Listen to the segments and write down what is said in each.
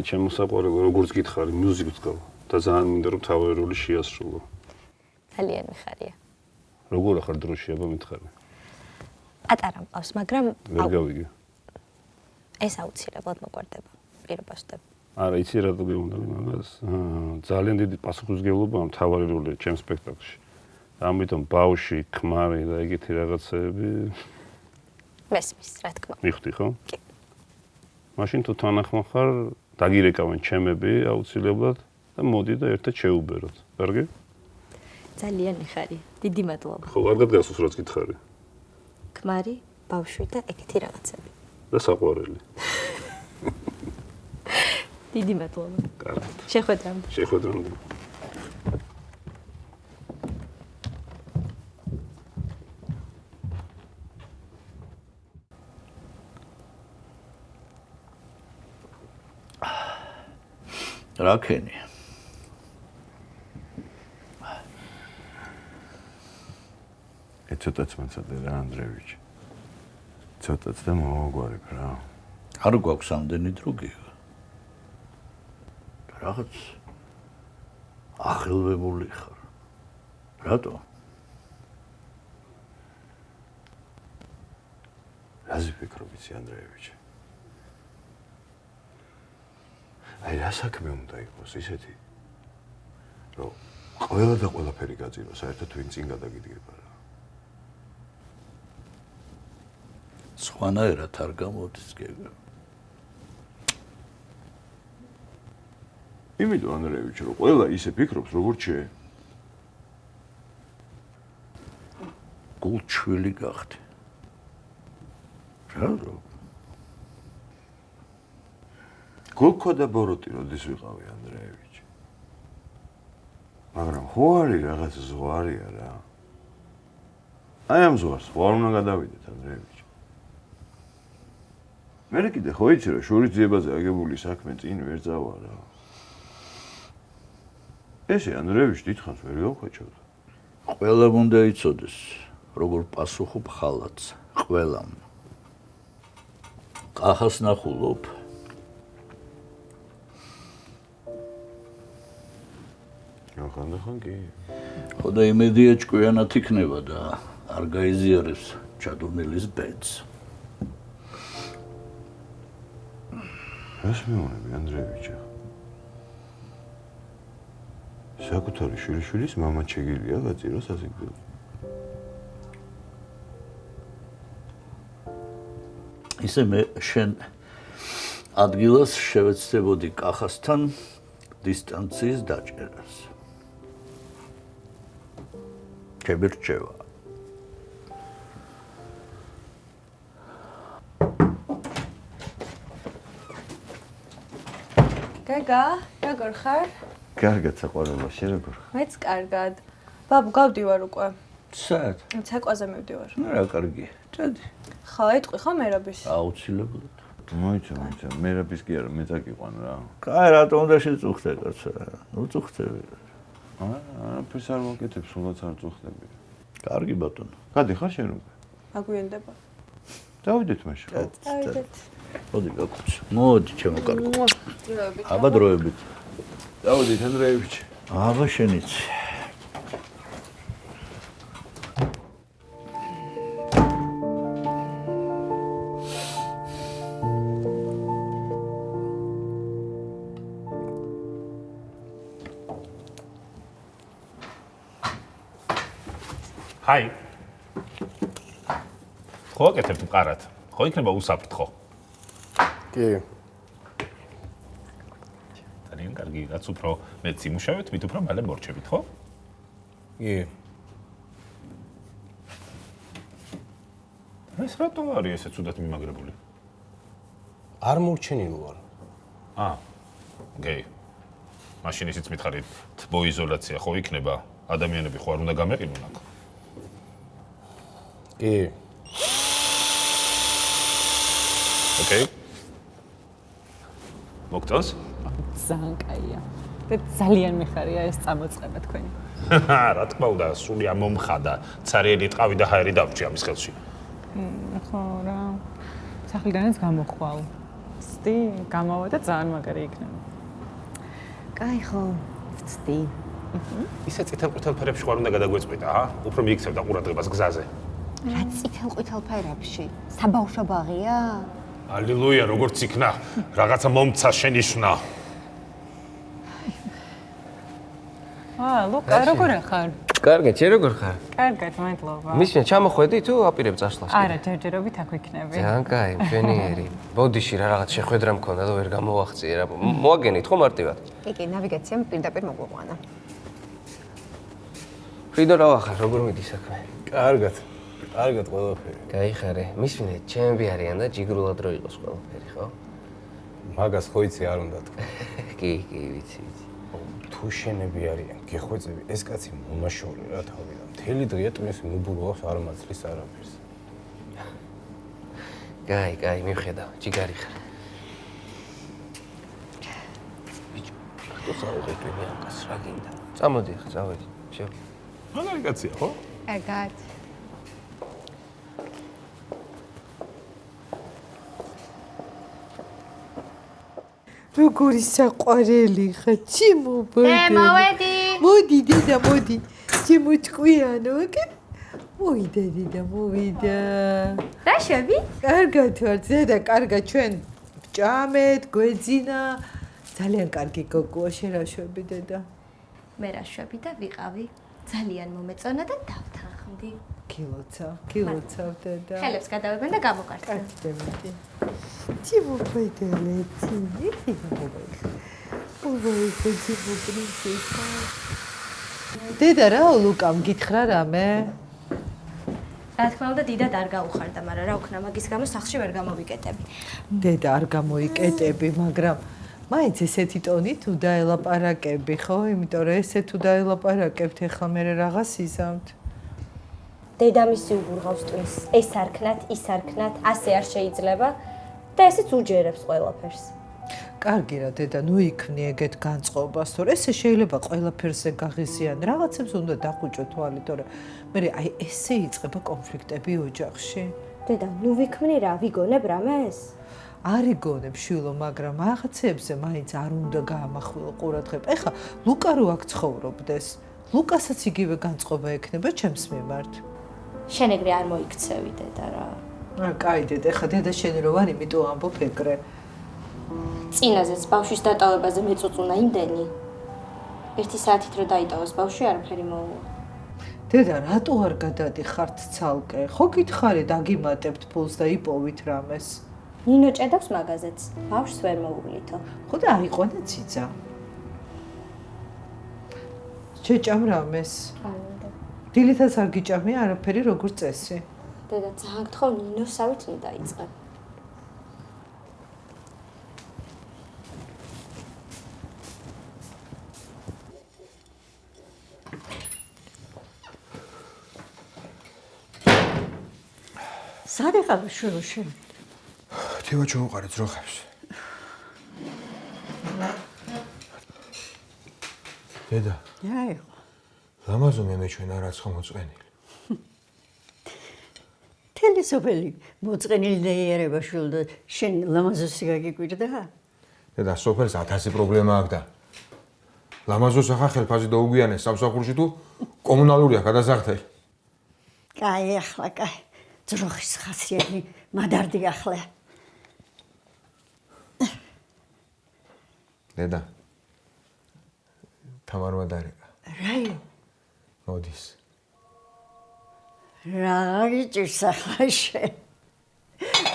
ჩემო საყვარელო, როგორც გითხარი, მუსიკს გავ და ძალიან მინდა რომ თავი როლი შეასრულო. ძალიან მიხარია. როგორ ახარ დროში აბა მითხარი? ატარა მყავს, მაგრამ ვერ გავიგე. ეს აუცილებლად მოყვარდება. პირობას ვტებ. არა, იცი რა გეუბნები მაგას. ძალიან დიდი პასუხისმგებლობა ამ თავი როლი ჩემს სპექტაკლში. ამიტომ ბავში, ქმარი და ეგეთი რაღაცები მესმის, რა თქმა უნდა. მიხდი ხო? კი. მაშინ თუ თანახმა ხარ, დაგირეკავენ ჩემები აუცილებლად და მოდი და ერთად შეუბეროთ. კარგი? ძალიან მიხარია. დიდი მადლობა. ხო, კარგად გასულს რაც გითხარი. ქმარი, ბავშვი და ეგეთი რაღაცები. და საყვარელი. დიდი მადლობა. კარგად. შეხვედრამდე. შეხვედრამდე. რაკენი ცოტაც მაცადე რა ანდრევიჩი ცოტაც და მოვაგვარებ რა არ გვაქვს ამდენი დრო გიგა რაღაც ახელვებული ხარ რატო რაზე ფიქრობ იცი ანდრევიჩი აი რა საქმე უნდა იყოს ისეთი რომ ყველა და ყველაფერი გაძირო საერთოდ ვინ წინ გადაგიდგება რა სხვანაირად არ გამოდის გეგა იმიტომ ანდრევიჩი რომ ყველა ისე ფიქრობს როგორც შე გულჩვილი გახდი რა გულქო და ბოროტი როდის ვიყავი ანდრეევიჩი მაგრამ ხო არის რაღაც ზღვარია რა აი ამ ზღვარს ხო არ უნდა გადავიდეთ ანდრეევიჩი მე კიდე ხო იცი რომ შურისძიებაზე აგებული საქმე წინ ვერ წავა რა ესე ანდრეევიჩი დიდხანს ვერ გავხაჭავდა ყველა უნდა იცოდეს როგორ პასუხობ ხალათს ყველამ კახას ნახულობ ხან კი. ხო და იმედია ჭკვიანად იქნება და არ გაიზიარებს ჩადურნელის ბედს. რას მეუბნები ანდრეევიჩი? საკუთარი შვილიშვილის მამა შეგიძლია გაძიროს ასიგდილი. ისე მე შენ ადგილას შევეცდებოდი კახასთან დისტანციის დაჭერას. კებირჩევა. გაგა, როგორ ხარ? კარგად საყვარელო, შენ როგორ ხარ? მეც კარგად. ბაბუ, გავდივარ უკვე. საათ? ცეკვაზე მივდივარ. რა კარგი. წადი. ხო, ეტყვი ხო მერაბის? აუცილებლად. მოიცა, მერაბის კი არა, მე წაკიყვან რა. კაი, რატომ უნდა შეწუხდე კაცო? ნუ წუხდები. არაფერს არ მოკეთებ, სულაც არ წუხდები. კარგი ბატონო. გადი ხარ შენ უკვე? აგვიანდება. დავიდეთ მაშინ. დავიდეთ. მოდი გაკუც. მოდი ჩემო კარგო. აბა დროებით. დავიდეთ ანდრეევიჩი. აბა შენიც. ჰაი. ხო აკეთებ მყარად. ხო იქნება უსაფრთხო. კი. ძალიან კარგი, რაც უფრო მეც იმუშავეთ, მით უფრო მალე მორჩებით, ხო? კი. ეს რატო არის ესე ცუდად მიმაგრებული? არ მორჩენილ ვარ. ოკეი. მაშინ ისიც მითხარი, თბოიზოლაცია ხო იქნება? ადამიანები ხო არ უნდა გამეყინონ აქ? კი. ოკეი. მოგწონს? ძალიან კაია. და ძალიან მიხარია ეს წამოწყება თქვენი. რა თქმა უნდა, სული ამომხადა. ცარიელი ტყავი და ჰაერი დავრჩი ამის ხელში. ხო რა. სახლიდანაც გამოხვალ. ვწდი, გამოვა და ძალიან მაგარი იქნება. კაი ხო, ვწდი. ისე წითელ-ყვითელ ფერებში ხარ უნდა გადაგვეწყვიტა, უფრო მიიქცევდა ყურადღებას გზაზე. რა წითელ-ყვითელ ფერებში? საბავშვო ბაღია? ალილუია, როგორც იქნა, რაღაცა მომცა შენიშვნა. ლუკა, როგორ ხარ? კარგად, შენ როგორ ხარ? კარგად, მადლობა. მისმენ ჩამოხვედი თუ აპირებ წასვლას? არა, ჯერჯერობით აქ ვიქნები. ძალიან კაი, მშვენიერი. ბოდიში რა რაღაც შეხვედრა მქონდა და ვერ გამოვახციე რა. მოაგენით ხო მარტივად? კი, ნავიგაციამ პირდაპირ მოგვიყვანა. ფრიდო რა ვახარ, როგორ მიდი საქმე? კარგად. კარგად ყველაფერი. გაიხარე. მისმენე, ჩემები არიან და ჯიგრულად რო იყოს ყველაფერი, ხო? მაგას ხო იცი არ უნდა თქვა. კი, ვიცი. თუ შენები არიან, გეხვეწები, ეს კაცი მონაშორი რა თავიდან. მთელი დღე ტვინს მუბურღავს არ მაცლის არაფერს. კაი, მივხედავ, ჯიგარი ხარ. ბიჭო, თუ ხარ აკას რა გინდა? წამოდი ხა, წავედი. შევ. მაგარი კაცია, ხო? კარგად. როგორი საყვარელი ხარ, ჩემო ბოდე. მოვედი. მოდი დედა, მოდი. ჩემო ჭკვიანო, მოვიდა დედა, მოვიდა. რა შვები? კარგად ვარ, დედა, კარგად ჩვენ ვჭამეთ, გვეძინა. ძალიან კარგი გოგოა, შენ რა შვები დედა? მე რა შვები და ვიყავი. ძალიან მომეწონა და დავთანხმდი. კილოცავ დედა. ხელებს გადავებენ და გამოვკართ. კაცდემეთი. ჩემო ბედელეთი, ჩემო პრინცესა. დედა რა ლუკამ გითხრა რამე? რა თქმა უნდა დიდად არ გაუხარდა, მაგრამ რა ვქნა მაგის გამო სახლში ვერ გამოვიკეტები. დედა არ გამოიკეტები, მაგრამ მაინც ესეთი ტონით თუ დაელაპარაკები, ხო? იმიტომ რომ ესე თუ დაელაპარაკებთ, ახლა მე რაღაც იზამთ. დედამისი უბურღავს ტვინს. ეს არქნათ, ის არქნათ, ასე არ შეიძლება და ესეც უჯერებს ყველაფერს. კარგი რა დედა, ნუ იქმნი ეგეთ განწყობას, თორე ესე შეიძლება ყველაფერზე გაღიზიან. რაღაცებს უნდა დახუჭო თვალი, თორე მე აი ესე იწყება კონფლიქტები ოჯახში. დედა, ნუ ვიქმნი რა, ვიგონებ რამეს? არ იგონებ შვილო, მაგრამ რაღაცებზე მაინც არ უნდა გაამახვილო ყურადღება. ეხლა ლუკა რო აქ ცხოვრობდეს, ლუკასაც იგივე განწყობა ექნება ჩემს მიმართ. შენ ეგრე არ მოიქცევი დედა რა. კაი დედა, ეხლა დედა შენ რო ვარ, იმიტომ ამბობ ეგრე. წინაზეც ბავშვის დატოვებაზე მეწუწუნა იმდენი. 1 საათით რო დაიტოვოს ბავშვი, არაფერი მოუვა. დედა, რატო არ გადადიხართ ცალკე? ხო გითხარი, დაგიმატებთ ფულს და იპოვით რამეს. ნინო ჭედავს მაგაზეც. ბავშვს ვერ მოუვლითო. ხო და აიყვანა ციცა. შეჭამ რამეს. დილითაც არ გიჭამია არაფერი როგორც წესი. დედა, ძალიან გთხოვ ნინოსავით ნუ დაიწყებ. სად ეყავი შვილო შენ? თევა ჩაუყარე ძროხებს. დედა. რა იყო? ლამაზო მე ჩვენ არაცხო მოწყენილი. მთელი სოფელი მოწყენილი დაიერება შვილო და შენ ლამაზოსი გაგიკვირდა? დედა, სოფელს 1000 პრობლემა აქვს და ლამაზოს ახლა ხელფასი დაუგვიანეს სამსახურში თუ კომუნალურია გადასახდელი. კაი, ახლა კაი. ძროხის ხასიათი მადარდი ახლა. დედა. თამარმა დარეკა. რაიო? მოდის. რა გიჭირს ახლა შენ?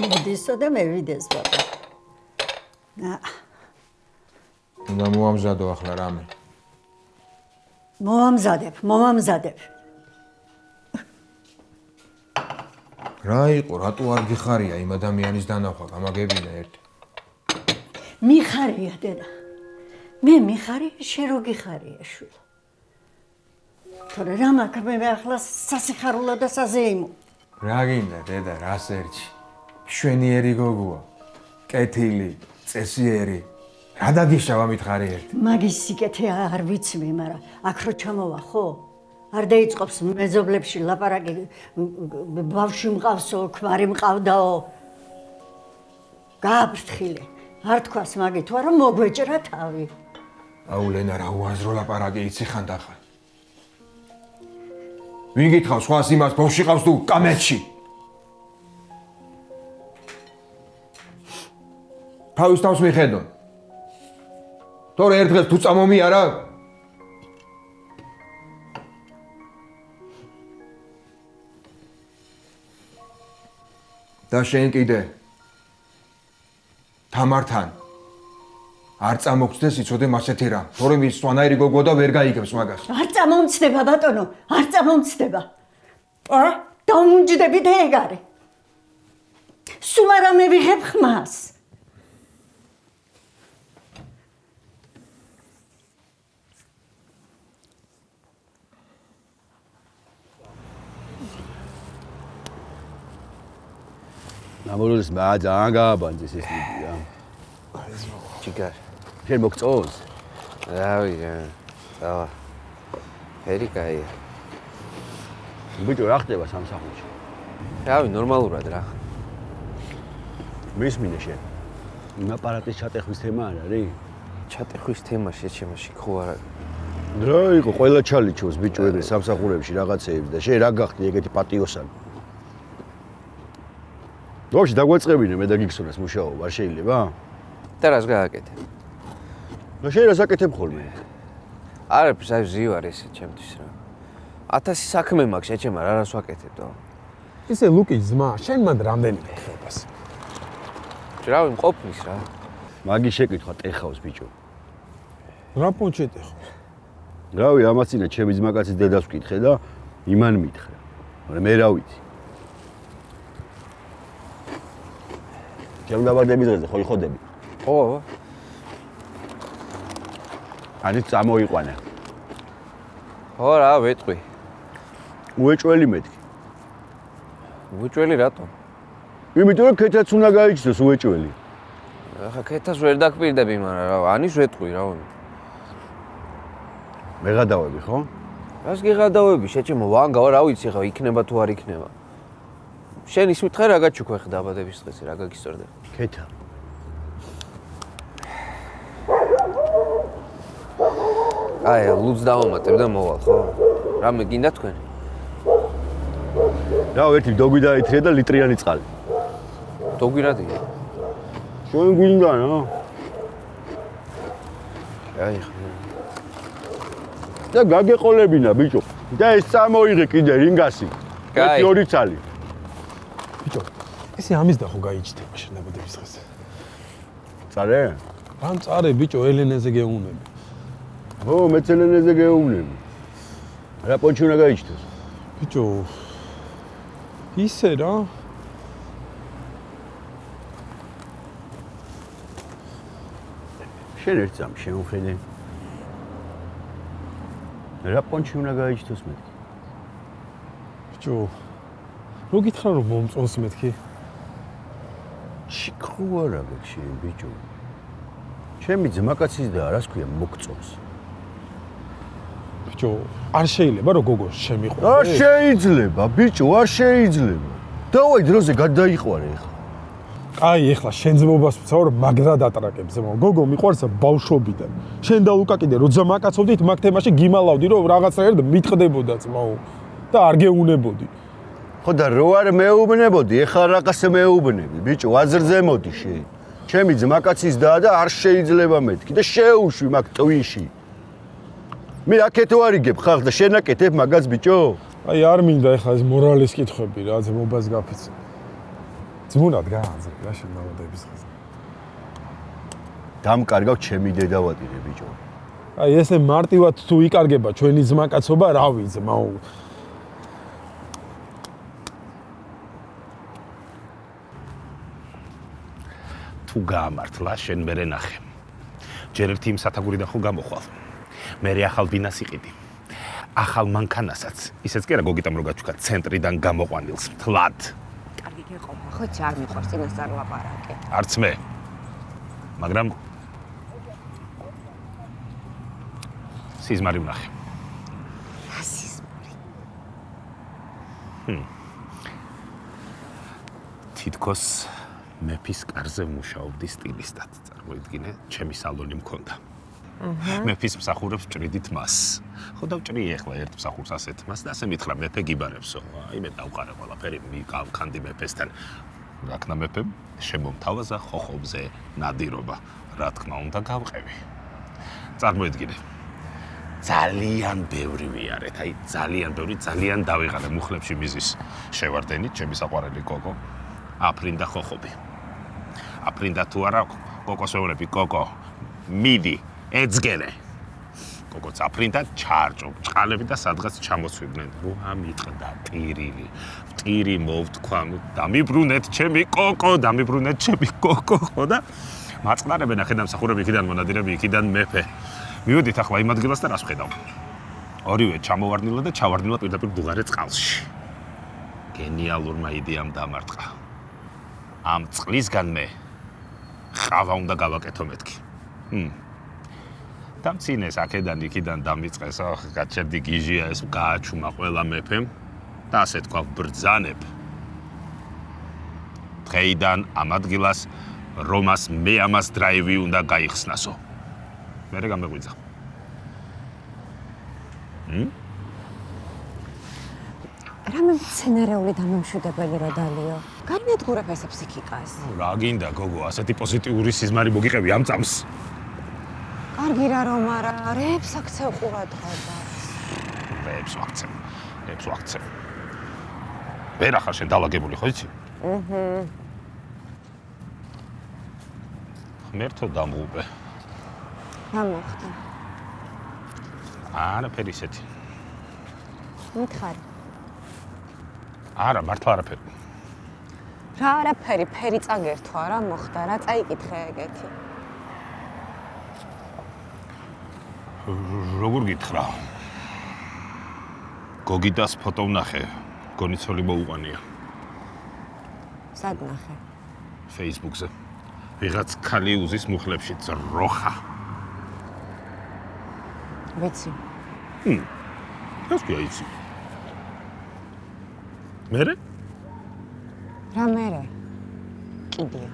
მოდისო და მე ვიდეს ბაბა. უნდა მოამზადო ახლა რამე. მომამზადებ. რა იყო, რატო არ გიხარია იმ ადამიანის დანახვა, გამაგებინა ერთი. მიხარია დედა. მე მიხარია, შენ რო გიხარია შვილო. თორე რა მაქვს მე ახლა სასიხარულო და საზეიმო. რა გინდა დედა, რას ერჩი? შვენიერი გოგოა. კეთილი, წესიერი. რა დაგიშავა მითხარი ერთი. მაგის სიკეთე არ ვიცი მე, მაგრამ აქ რო ჩამოვა, ხო? არ დაიწყობს მეზობლებში ლაპარაკი, ბავშვი მყავსო, ქმარი მყავდაო. გააფრთხილე. არ თქვას მაგით ვარ რომ მოგვეჭრა თავი. აუ ლენა რა უაზრო ლაპარაკი იცი ხანდახან. ვინ გითხავს სხვას იმას ბავშვი ყავს თუ კამეთში? თავის თავს მიხედონ. თორე ერთ დღეს თუ წამომიარა და შენ კიდე თამართან არ წამოგწდეს იცოდე მასეთი რამ, თორემ ის სვანაირი გოგო და ვერ გაიგებს მაგას. არ წამომცდება ბატონო, არ წამომცდება. დაუმჯდები და ეგარი. სულ არ ამევიღებ ხმას. ნაბოლოდეს ძალიან გააბანძეს ეს ვიდეო. ჯიგარ. შენ მოგწონს? რავი, დავა. ერიკაია. ბიჭო, რა ხდება სამსახურში? რავი, ნორმალურად რა. მისმინე შენ. იმ აპარატის ჩატეხვის თემა არ არის? ჩატეხვის თემა შეჩემაში ხო არა. რა იყო, ყველა ჩალიჩოს ბიჭო ეგრე სამსახურებში რაღაცეებს და შენ რა გახდი ეგეთი პატიოსანი? დოში დაგვეწყებინე მე და გიქსონეს მუშაობა, არ შეიძლება? და რას გააკეთე? და შენ რას აკეთებ ხოლმე? არაფერს, აი ზივარ ესე ჩემთვის რა. 1000 საქმე მაქვს შეჩემა რა რას ვაკეთებდო? ისე ლუკის ძმა, შენ მანდ რამდენიმე ხებას. რავი, მყოფნის რა. მაგი შეკითხვა ტეხავს ბიჭო. რა პონჩე ტეხავს? რავი, ამაცინა ჩემი ძმაკაცის დედას ვკითხე და იმან მითხრა. მაგრამ მე რა ვიცი. ჩემ დაბადების დღეზე ხო იხოდები? ხო. არის წამოიყვანა. ხო რა, ვეტყვი. უეჭველი მეთქი. უეჭველი რატომ? იმიტომ რომ ქეთაც უნდა გაიჩნდეს უეჭველი. ახლა ქეთას ვერ დაგპირდები, მაგრამ რა, ანის ვეტყვი რა. მეღადავები ხო? რას გეღადავები, შეჩემო ვანგა, რა ვიცი ხა იქნება თუ არ იქნება. შენ ის მითხარ რა გაჩუქო ხა დაბადების დღეს რა გაგისწორდა? ქეთა. აი, ლუც დავამატებ და მოვალ, ხო? რამე გინდა თქვენ? რა ერთი დოგვი დაითრია და ლიტრიანი წყალი. დოგვი რა დგა? შენ გინდა რა? აი ხა. და გაგეყოლებინა ბიჭო. და ეს წამოიღე კიდე რინგასი. ერთი ორი ცალი. ბიჭო, ესე ამის და ხო გაიჩნდება შენ დაბადების დღეს. წარე? რამ წარე ბიჭო, ელენეზე გეუნები. ო, მეც ელენეზე გეუნები. რა პონჩი უნდა გაიჩნდეს? ბიჭო, ისე რა. შენ ერთ წამ შემოხედე. რა პონჩი უნდა გაიჩნდეს მეთქი? ბიჭო, რო გითხრა რომ მომწონს მეთქი? შიქრო არა გქ შენ ბიჭო. ჩემი ძმაკაცის და რას ქვია მოგწონს. ბიჭო, არ შეიძლება რომ გოგოს შემიყვანო. არ შეიძლება, ბიჭო, არ შეიძლება. დავაი დროზე გადაიყვარე ხა. აი, ეხლა შენ ძმობას ვცაურ მაგრა დატრაკებს ზემო. გოგო მიყვარს ბავშვობიდან. შენ და ლუკა კიდე რო ძმაკაცობდით, მაგ თემაში გიმალავდი რომ რაღაცაერთ მიტყდებოდა ძმაო და არ გეუნებოდი. ხო და რო არ მეუბნებოდი, ეხლა რაღაცე მეუბნები, ბიჭო, აზრზე მოდი შენ. ჩემი ძმაკაცის და არ შეიძლება მეთქი და შეუშვი მაგ ტვიში. მე აკეთო არიგებ ხალხ და შენ აკეთებ მაგას ბიჭო? აი არ მინდა ეხლა ეს მორალის კითხვები რა ძმობას გაფიცე. ძმუნად გაანძრე რა შენ დაბადების დღეს. დამკარგავ ჩემი დედავატირე ბიჭო. აი ესე მარტივად თუ იკარგება ჩვენი ძმაკაცობა, რა ვიზმაო. თუ გაამართლა შენ მერე ნახე. ჯერ ერთი იმ სათაგურიდან ხო გამოხვალ. მერე ახალ ბინას იყიდი. ახალ მანქანასაც, ისეც კი არა გოგიტამ რო გაჩუქა ცენტრიდან გამოყვანილს მთლად. კარგი გეყობა, ხო არ მიყვარს წინასწარ ლაპარაკი. არც მე. მაგრამ სიზმარი ვნახე. რა სიზმარი? თითქოს მეფის კარზე მუშაობდი სტილისტად. წარმოიდგინე, ჩემი სალონი მქონდა. მეფის მსახურებს ჭრიდით მას. ხო დავჭრი ახლა ერთ მსახურს ასეთ მას და ასე მითხრა მეფე გიბარებსო. აი მე დავყარე ყველაფერი მიკავქანდი მეფესთან. რაკნა მეფემ შემომთავაზა ხოხობზე ნადირობა. რა თქმა უნდა გავყევი. წარმოიდგინე. ძალიან ბევრი ვიარეთ, აი ძალიან დავიღალე მუხლებში მიზის შევარდენით, ჩემი საყვარელი კოკო. აფრინდა ხოხობი. აფრინდა თუ არა, კოკოს ვეუბნები, კოკო, მიდი, ეძგენე. კოკოც აფრინდა, ჩაარჭო, ჭყალები და სადღაც ჩამოსვიდნენ. რო ამიტყდა ტირილი. ტირი მოვთქვა, დამიბრუნეთ ჩემი კოკო, ხო და მაწყნარებენ ახედამსახურები იქიდან მონადირები იქიდან მეფე. მივედით ახლა იმ ადგილას და რას ვხედავ? ორივე ჩამოვარდნილა და ჩავარდნილა პირდაპირ დუღარე წყალში. გენიალურმა იდეამ დამარტყა. ამ წყლისგან მე ყავა უნდა გავაკეთო მეთქი. დამცინეს აქედან იქიდან დამიწყეს, გაჩერდი გიჟია ეს გააჩუმა ყველა მეფემ და ასე თქვა ბრძანებ. დღეიდან ამ ადგილას რომას მე ამას დრაივი უნდა გაიხსნასო. მერე გამეღვიძა. რამე მცენარეული დამემშვიდებელი რა დალიო. განმედგურებ ესე ფსიქიკას. რა გინდა გოგო, ასეთი პოზიტიური სიზმარი მოგიყევი ამ წამს. კარგი რა რომ არა, რეებს აქცევ ყურადღებას. რეებს ვაქცევ. ვერ ახარ შენ დალაგებული ხო იცი? ღმერთო დამღუპე. რა მოხდა? არაფერი ისეთი. მითხარი. არა, მართლა არაფერი. რა არაფერი, ფერი წაგერთვა, რა მოხდა, რა წაიკითხე ეგეთი. როგორ გითხრა? გოგიტას ფოტო ვნახე, გონიცოლი მოუყანია. სად ნახე? Facebook-ზე. ვიღაც ქალი უზის მუხლებში ძროხა. ვიცი. ეს კი აიცი. მერე? რა მერე? კიდია.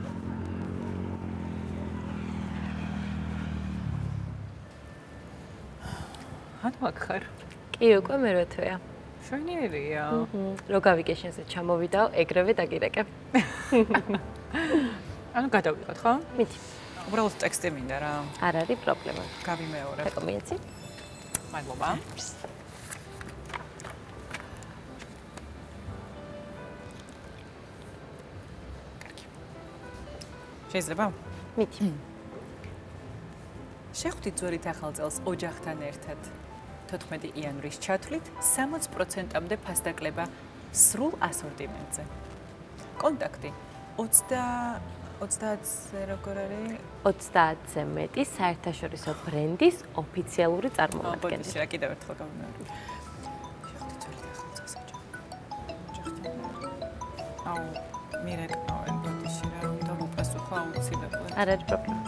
ხან ხარ? კი, უკვე მერვე თვეა. შვენიერია. რო გავიგე შენზე ჩამოვიდაო, ეგრევე დაგირეკებ. ანუ გადავიღოთ, ხო? მიდი. უბრალოდ ტექსტი მინდა რა. არ არის პრობლემა. გავიმეორებ. ეკო მიეცი? მადლობა. შეიძლება? მიდი. შეხვდით ძველი ახალ წელს ოჯახთან ერთად. 14 იანვრის ჩათვლით 60%-მდე ფასდაკლება სრულ ასორტიმენტზე. კონტაქტი 30-ზე როგორ არის? 30-ზე მეტი საერთაშორისო ბრენდის ოფიციალური წარმომადგენელი. რა კიდევ ერთხელ გავიმეორებ. შეხვდით ძველი ახალ წელს ოჯახთან. აუ, მირეკავენ ბოდიში რა უნდა უპასუხო აუცილებლად. არ არის პრობლემა.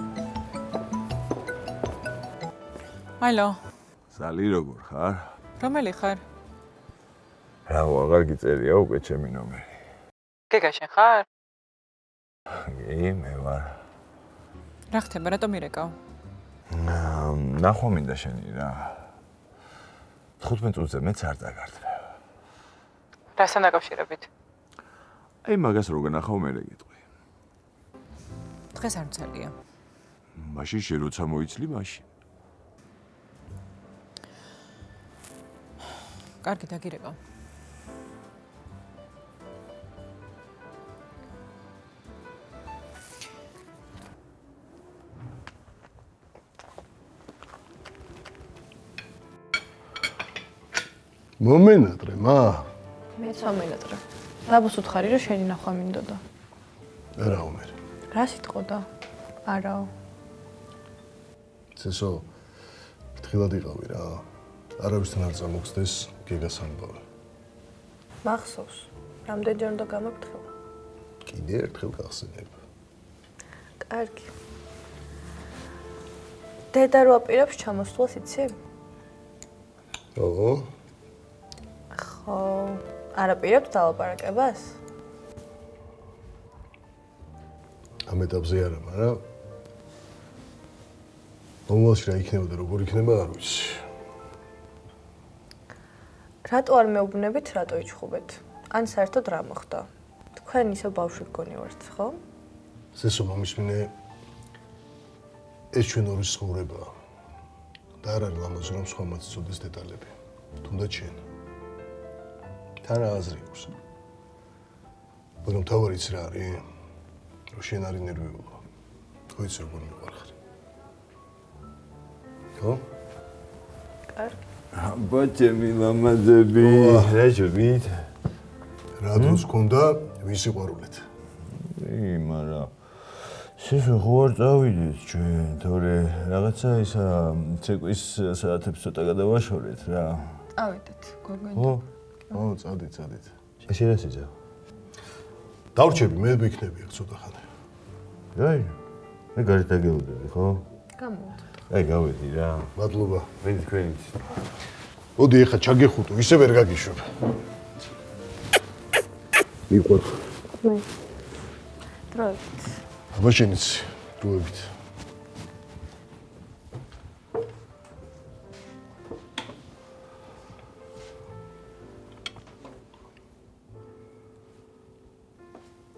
ჰალო. ზალი როგორ ხარ? რომელი ხარ? რა აღარ გიწერია უკვე ჩემი ნომერი. გეგა შენ ხარ? კი, მე ვარ. რა ხდება, რატომ მირეკავ? ნახვა მინდა შენი რა. 15 წუთზე მეც არ დაგარდმევ. რასთან დაკავშირებით? აი მაგას რო განახავ მე რეგიტყვი. დღეს არ მცელია. მაშინ შე როცა მოიცლი მაშინ. კარგი დაგირეკავ. მომენატრე, მა. მეც მომენატრე. დაბოს უთხარი რომ შენი ნახვა მინდოდა. არა უმერ. რა სიტყოდა? არაო. ცესო, ფრთხილად იყავი რა. არავისთან არ წამოგწდეს გეგას ამბავი. მახსოვს. რამდენჯერ უნდა გამოგთხილ? კიდე ერთხელ გახსენებ. კარგი. დედა რო აპირებს ჩამოსვლას იცი? ო? ხო, არ აპირებს დალაპარაკებას? ამ ეტაპზე არა, მაგრამ მომავალში რა იქნება და როგორ იქნება, არ ვიცი. რატო არ მეუბნებით, რატო იჩხუბეთ? ან საერთოდ რა მოხდა? თქვენ ისე ბავშვი გქონი ვართ, ხო? ზესო მომისმინე ეს ჩვენ ორი ცხოვრებაა. და არ არის ლამაზი რომ სხვა მათ ცოდეს დეტალები. თუნდაც შენ. თან რა აზრი აქვს? მაგრამ თავი იცი რა არის? რომ შენ არის ნერვიულო. ხო იცი როგორ მიყარხარ. ხო? კარგი. ბოჭები, მამაძები, რა ჟობით? რა დროს გქონდა ვის სიყვარულით? მაგრამ შეშო ხო არ წავიდეთ ჩვენ, თორე რაღაცა ისა ცეკვის საათებს ცოტა გადავაშორეთ რა. წავიდეთ, გოგონი. ხო, წადით. ესე რა სიძა? დავრჩები, მე ვიქნები აქ ცოტა ხანი. აი, მე გარეთ დაგელოდები, ხო? გამოვიდეთ. აი, გავედი რა. მადლობა. მე თქვენით. მოდი ეხა ჩაგეხუტო, ისე ვერ გაგიშვებ. მიყვარხ. მე. დროებით. აბა შენიც დროებით.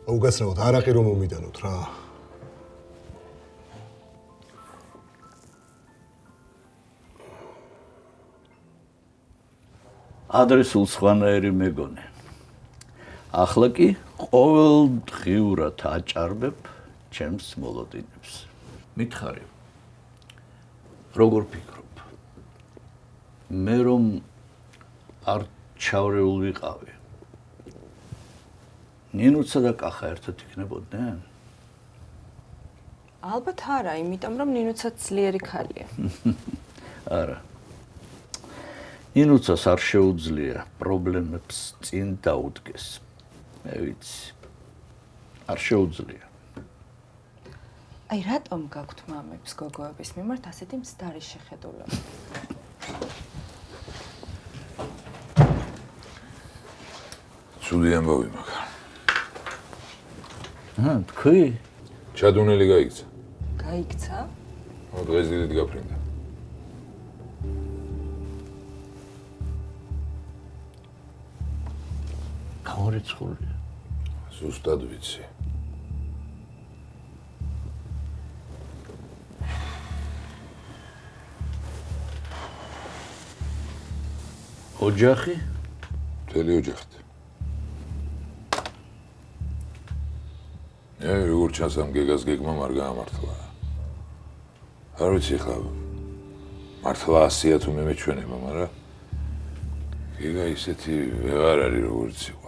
აუგასრაოთ, არაყი რომ მომიდანოთ რა. ადრესულ სხვანაირი მეგონე. ახლა კი ყოველდღიურად აჭარბებ ჩემს მოლოდინებს. მითხარი. როგორ ფიქრობ? მე რომ არ ჩავრეულ ვიყავი. ნინუცა და კახა ერთად იქნებოდნენ? ალბათ არა, იმიტომ რომ ნინუცაც ძლიერი ქალია. არა. ნინუცას არ შეუძლია პრობლემებს წინ დაუდგეს. მე ვიცი. არ შეუძლია. აი რატომ გაქვთ მამებს გოგოების მიმართ ასეთი მცდარი შეხედულება? ცუდი ამბავი მაგ. თქვი? ჩადუნელი გაიქცა. გაიქცა? დღეს დიდით გაფრინდა. გამორიცხულია. ზუსტად ვიცი. ოჯახი? მთელი ოჯახით. როგორ ჩანს ამ გეგას გეგმა არ გაამართლა. არ ვიცი ხა მართლა 100-ია თუ მე მეჩვენება, მაგრამ გეგა ისეთი ვეღარ არის როგორც იყო.